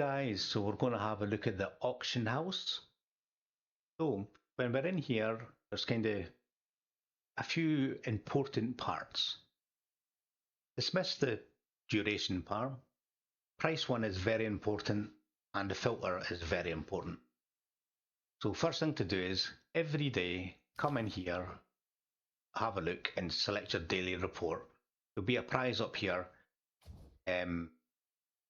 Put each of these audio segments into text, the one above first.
guys, so we're going to have a look at the auction house. So when we're in here, there's kind of a few important parts. Dismiss the duration part. Price one is very important and the filter is very important. So first thing to do is every day come in here, have a look and select your daily report. There'll be a price up here.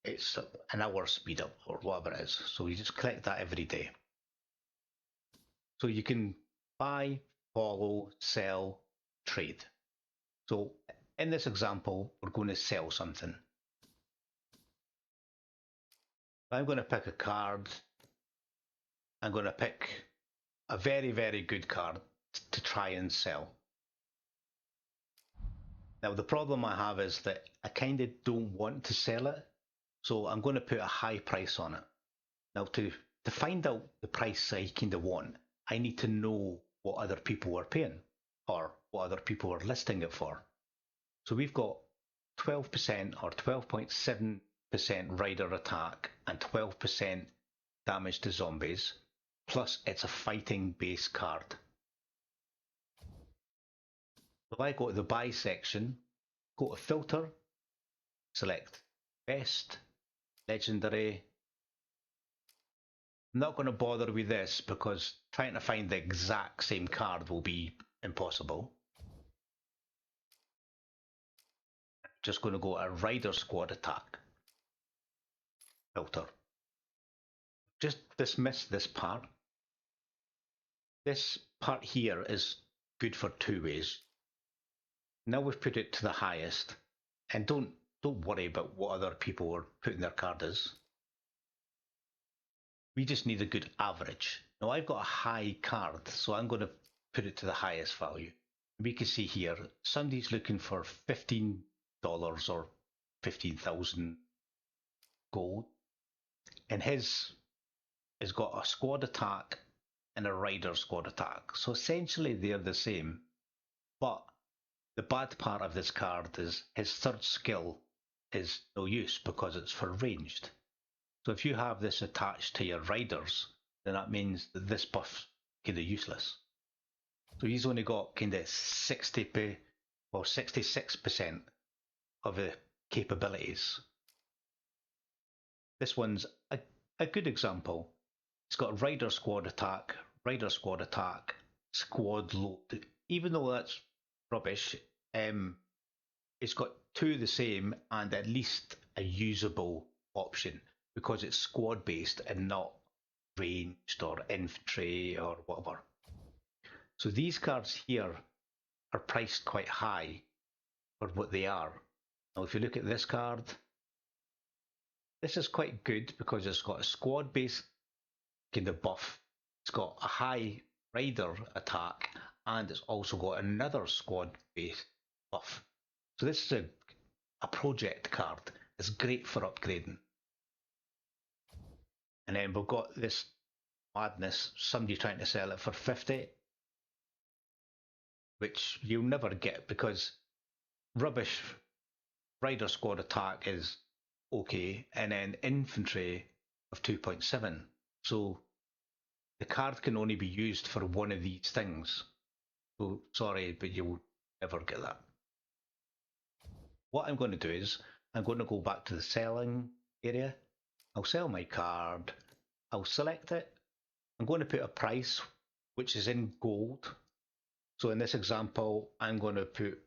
It's an hour speed up or whatever it is. So you just click that every day. So you can buy, follow, sell, trade. So in this example, we're going to sell something. I'm going to pick a card. I'm going to pick a very, very good card to try and sell. Now the problem I have is that I kind of don't want to sell it. So I'm going to put a high price on it. Now to find out the price I kind of want, I need to know what other people are paying or what other people are listing it for. So we've got 12% or 12.7% rider attack and 12% damage to zombies, plus it's a fighting base card. If I go to the buy section, go to filter, select best, legendary. I'm not going to bother with this because trying to find the exact same card will be impossible. Just going to go a rider squad attack. Filter. Just dismiss this part. This part here is good for two ways. Now we've put it to the highest, and don't worry about what other people are putting their card as. We just need a good average. Now I've got a high card, so I'm going to put it to the highest value. We can see here, somebody's looking for $15 or 15,000 gold, and his has got a squad attack and a rider squad attack. So essentially they're the same, but the bad part of this card is his third skill is no use because it's for ranged. So if you have this attached to your riders, then that means that this buff's kind of useless. So he's only got kind of 60 or 66% of the capabilities. This one's a good example. It's got rider squad attack, squad load. Even though that's rubbish, it's got two the same and at least a usable option because it's squad based and not ranged or infantry or whatever. So these cards here are priced quite high for what they are. Now if you look at this card, this is quite good because it's got a squad based kind of buff. It's got a high rider attack and it's also got another squad based buff. So this is a project card. It's great for upgrading. And then we've got this madness, somebody trying to sell it for 50, which you'll never get because rubbish rider squad attack is okay, and then infantry of 2.7. So the card can only be used for one of these things. So sorry, but you'll never get that. What I'm going to do is I'm going to go back to the selling area. I'll sell my card. I'll select it. I'm going to put a price which is in gold. So in this example, I'm going to put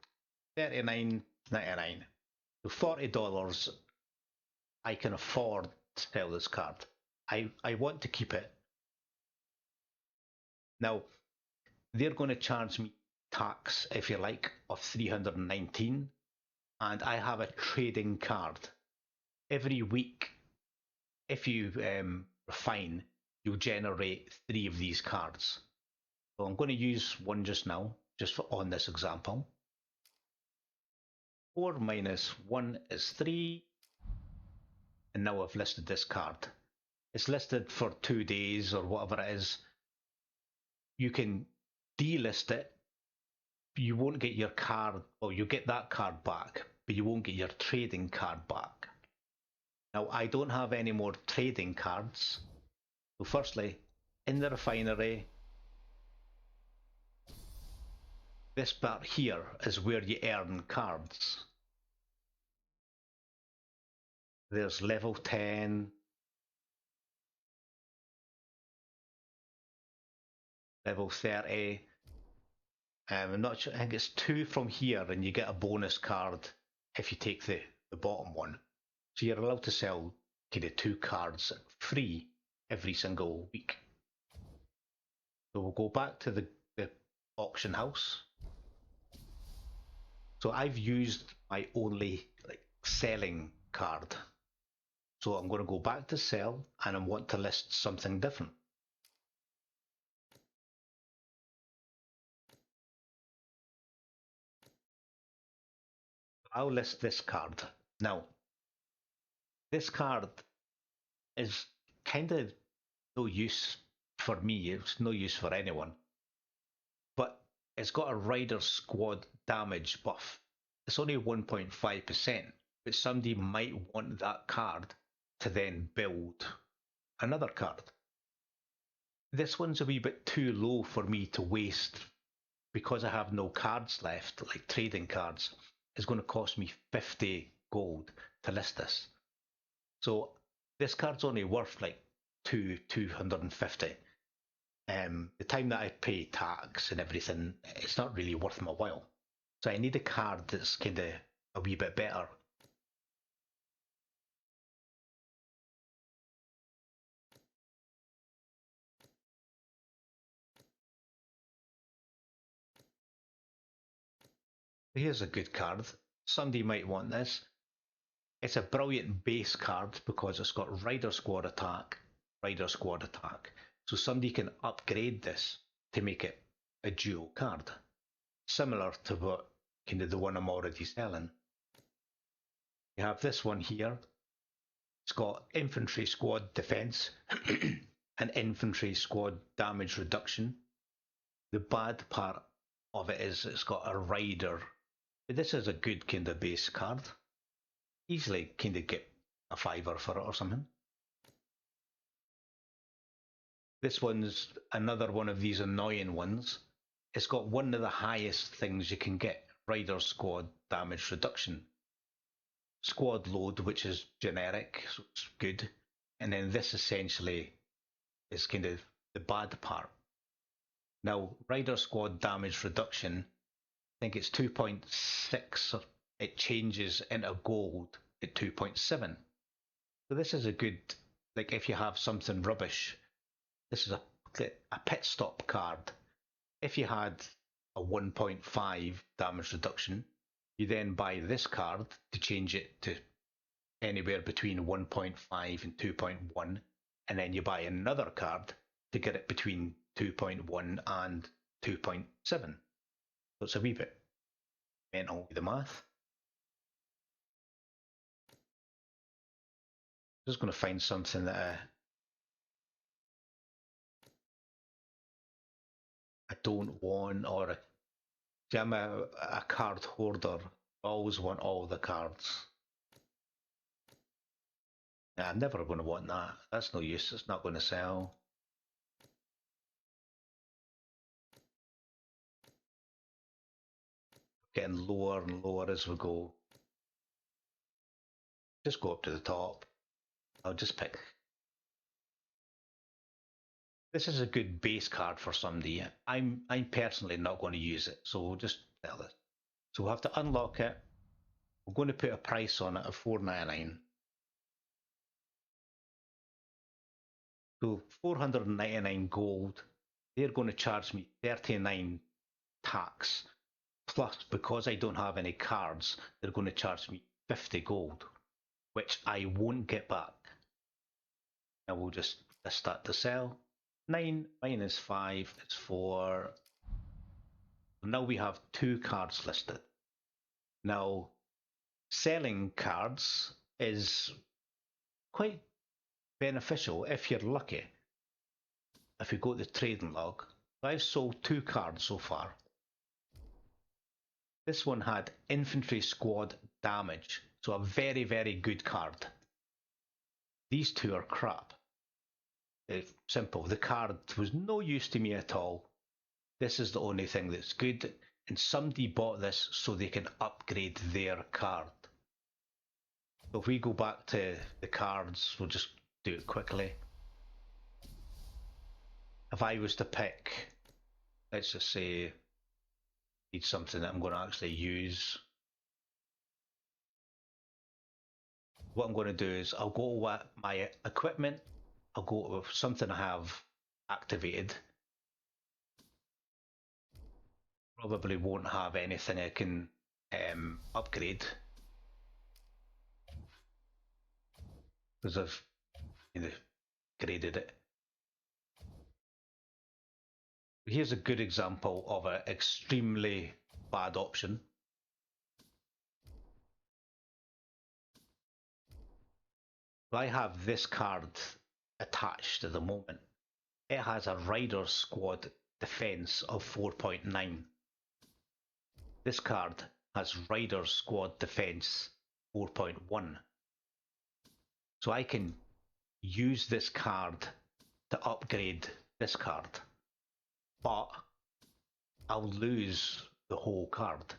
$39.99. So $40 I can afford to sell this card. I want to keep it. Now, they're going to charge me tax, if you like, of 319, and I have a trading card. Every week, if you refine, you'll generate 3 of these cards. So I'm going to use one just now, just for on this example. 4 minus 1 is 3, and now I've listed this card. It's listed for 2 days or whatever it is. You can delist it. You won't get your card, or you'll get that card back, but you won't get your trading card back. Now, I don't have any more trading cards. So firstly, in the refinery, this part here is where you earn cards. There's level 10, level 30. I'm not sure, I think it's 2 from here, and you get a bonus card if you take the bottom one. So you're allowed to sell kind of 2 cards free every single week. So we'll go back to the auction house. So I've used my only selling card. So I'm going to go back to sell, and I want to list something different. I'll list this card. Now, this card is kind of no use for me. It's no use for anyone. But it's got a rider squad damage buff. It's only 1.5%, but somebody might want that card to then build another card. This one's a wee bit too low for me to waste because I have no cards left, like trading cards. It's going to cost me 50 gold to list this. So this card's only worth like 250. The time that I pay tax and everything, it's not really worth my while. So I need a card that's kind of a wee bit better. Here's a good card. Somebody might want this. It's a brilliant base card because it's got Rider Squad attack, Rider Squad attack. So somebody can upgrade this to make it a dual card, similar to what kind of the one I'm already selling. You have this one here. It's got Infantry Squad defense and Infantry Squad damage reduction. The bad part of it is it's got a rider. But this is a good kind of base card. Easily kind of get a fiver for it or something. This one's another one of these annoying ones. It's got one of the highest things you can get, Rider Squad damage reduction. Squad load, which is generic, so it's good. And then this essentially is kind of the bad part. Now, Rider Squad damage reduction, I think it's 2.6. It changes into gold at 2.7. So this is a good, like if you have something rubbish, this is a pit stop card. If you had a 1.5 damage reduction, you then buy this card to change it to anywhere between 1.5 and 2.1, and then you buy another card to get it between 2.1 and 2.7. So it's a wee bit mental with the math. I'm just going to find something that I don't want, or see, I'm a card hoarder. I always want all the cards. Nah, I'm never going to want that. That's no use. It's not going to sell. Getting lower and lower as we go. Just go up to the top. I'll just pick. This is a good base card for somebody. I'm personally not going to use it, so we'll just sell it. So we'll have to unlock it. We're going to put a price on it of $4.99. So 499 gold. They're going to charge me 39 tax. Plus, because I don't have any cards, they're going to charge me 50 gold, which I won't get back. Now we'll just start to sell. 9 minus 5 is 4. Now we have 2 cards listed. Now, selling cards is quite beneficial if you're lucky. If you go to the trading log, I've sold 2 cards so far. This one had Infantry Squad damage, so a very, very good card. these two are crap. It's simple. The card was no use to me at all. This is the only thing that's good, and somebody bought this so they can upgrade their card. So if we go back to the cards, we'll just do it quickly. If I was to pick, let's just say, need something that I'm going to actually use. What I'm going to do is I'll go with my equipment, I'll go with something I have activated. Probably won't have anything I can upgrade because I've graded it. Here's a good example of an extremely bad option. I have this card attached at the moment. It has a Rider Squad defense of 4.9. This card has Rider Squad defense 4.1. So I can use this card to upgrade this card, but I'll lose the whole card.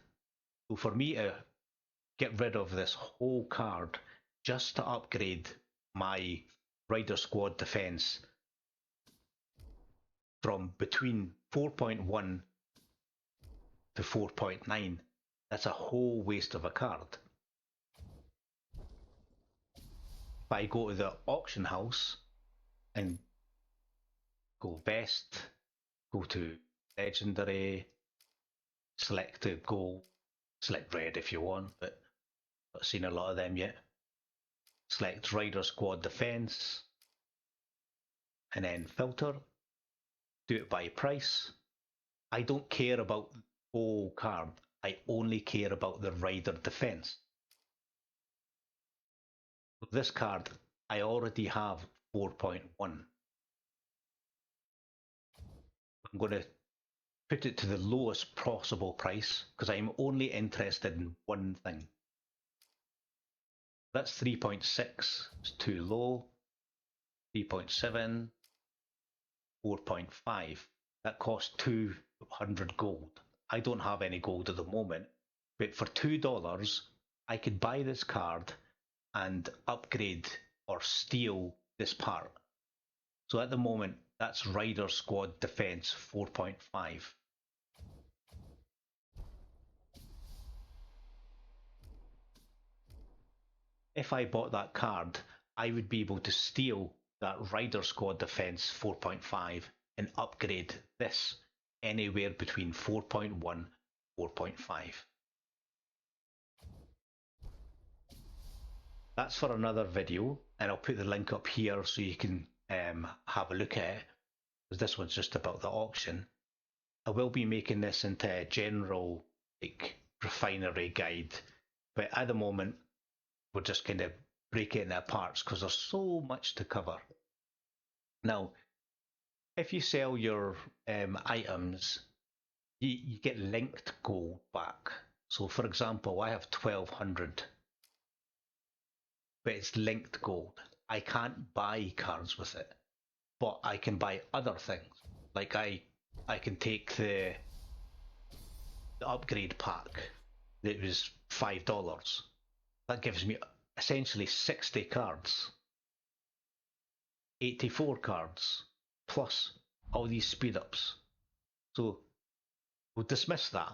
So for me to get rid of this whole card just to upgrade my Rider Squad defense from between 4.1 to 4.9, that's a whole waste of a card. If I go to the auction house and go best, go to legendary, select the gold, select red if you want, but I've not seen a lot of them yet. Select Rider Squad defense and then filter, do it by price. I don't care about the whole card, I only care about the Rider defense. This card, I already have 4.1. I'm going to put it to the lowest possible price because I'm only interested in one thing. That's 3.6, it's too low. 3.7, 4.5. That costs 200 gold. I don't have any gold at the moment, but for $2, I could buy this card and upgrade or steal this part. So at the moment, that's Rider Squad Defense 4.5. If I bought that card, I would be able to steal that Rider Squad Defense 4.5 and upgrade this anywhere between 4.1 and 4.5. That's for another video, and I'll put the link up here so you can have a look at it, because this one's just about the auction. I will be making this into a general refinery guide, but at the moment we're just kind of break it into parts because there's so much to cover. Now, if you sell your items, you get linked gold back. So for example, I have 1200, but it's linked gold. I can't buy cards with it, but I can buy other things. Like I can take the upgrade pack that was $5. That gives me essentially 60 cards, 84 cards, plus all these speed ups. So we'll dismiss that.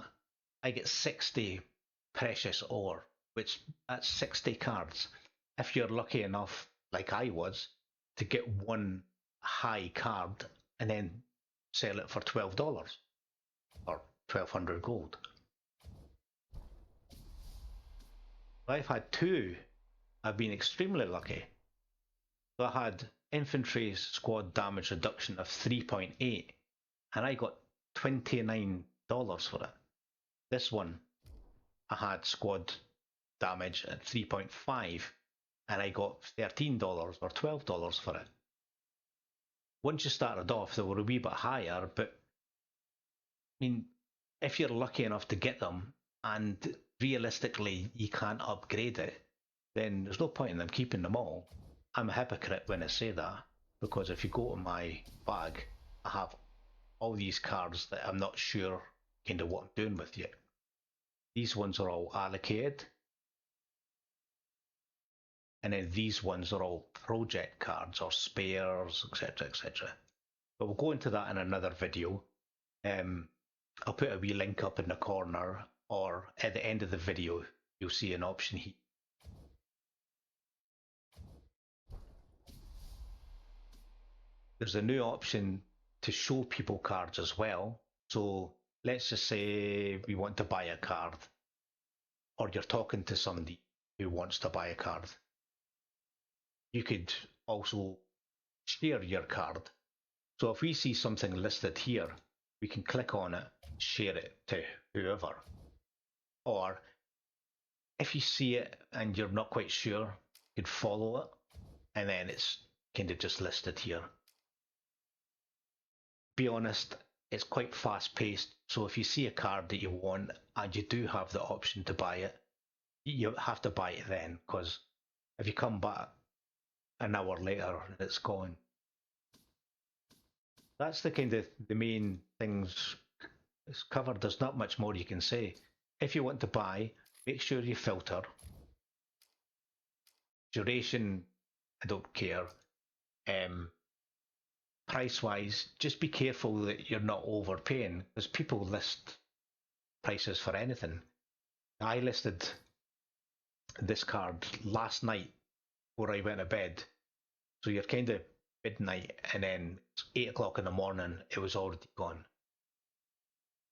I get 60 precious ore, which that's 60 cards. If you're lucky enough, like I was, to get one high card and then sell it for $12 or 1200 gold. I've had two. I've been extremely lucky. So I had infantry squad damage reduction of 3.8 and I got $29 for it. This one, I had squad damage at 3.5 and I got $13 or $12 for it. Once you started off, they were a wee bit higher, but I mean, if you're lucky enough to get them and realistically you can't upgrade it, then there's no point in them keeping them all. I'm a hypocrite when I say that, because if you go to my bag, I have all these cards that I'm not sure kind of what I'm doing with yet. These ones are all allocated, and then these ones are all project cards or spares, etc., etc. But we'll go into that in another video. I'll put a wee link up in the corner, or at the end of the video, you'll see an option here. There's a new option to show people cards as well. So let's just say we want to buy a card, or you're talking to somebody who wants to buy a card. You could also share your card. So if we see something listed here, we can click on it, share it to whoever. Or if you see it and you're not quite sure, you could follow it, and then it's kind of just listed here. Be honest, it's quite fast paced, so if you see a card that you want and you do have the option to buy it, you have to buy it then, because if you come back an hour later and it's gone. That's the kind of the main things it's covered. There's not much more you can say. If you want to buy, make sure you filter. Duration, I don't care. Price wise, just be careful that you're not overpaying, because people list prices for anything. I listed this card last night before I went to bed, so you're kind of midnight, and then it's 8 o'clock in the morning, it was already gone.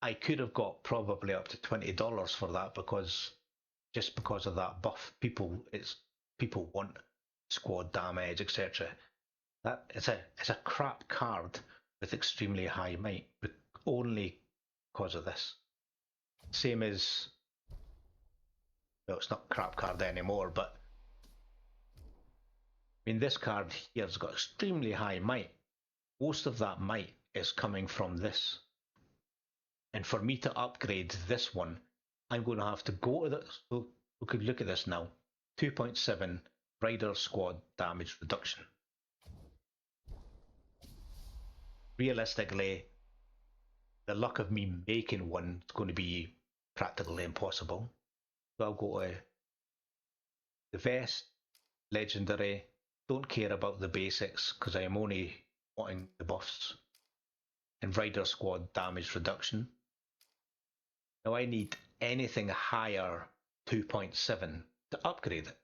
I could have got probably up to $20 for that, because just because of that buff, people want squad damage, etc. That it's a crap card with extremely high might, but only because of this. Same as, well, it's not crap card anymore, but I mean, this card here's got extremely high might. Most of that might is coming from this. And for me to upgrade this one, I'm going to have to go to this. So we could look at this now. 2.7 Rider Squad damage reduction. Realistically, the luck of me making one is going to be practically impossible. So I'll go to the vest, legendary. Don't care about the basics because I am only wanting the buffs. And Rider Squad damage reduction. Now I need anything higher 2.7 to upgrade it.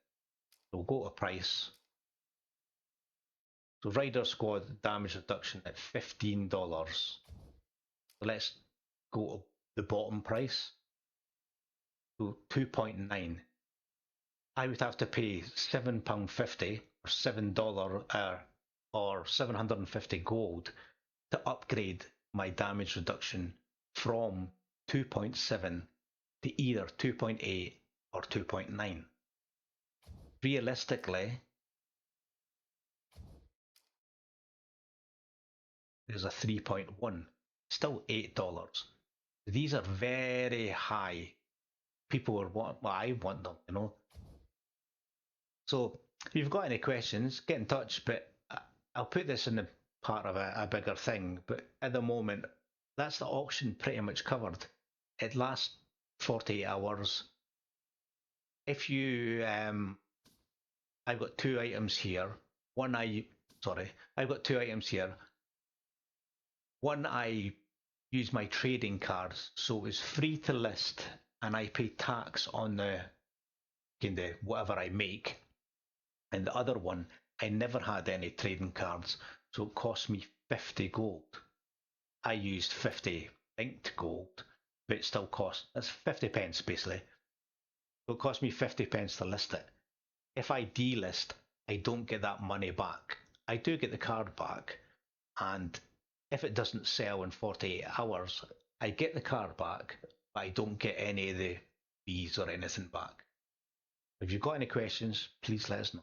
So we'll go to price. So Rider Squad damage reduction at $15. So let's go to the bottom price. So 2.9. I would have to pay £7.50 or $7 or 750 gold to upgrade my damage reduction from 2.7 to either 2.8 or 2.9. Realistically, there's a 3.1, still $8. These are very high. People are well, I want them, you know. So if you've got any questions, get in touch, but I'll put this in the part of a bigger thing. But at the moment, that's the auction pretty much covered. It lasts 48 hours. If you, I've got two items here. I've got two items here. One, I use my trading cards, so it's free to list, and I pay tax on the kind of whatever I make. And the other one, I never had any trading cards, so it cost me 50 gold. I used 50 inked gold, but it still cost, that's 50 pence basically. So it cost me 50 pence to list it. If I delist, I don't get that money back. I do get the card back, and if it doesn't sell in 48 hours, I get the card back, but I don't get any of the fees or anything back. If you've got any questions, please let us know.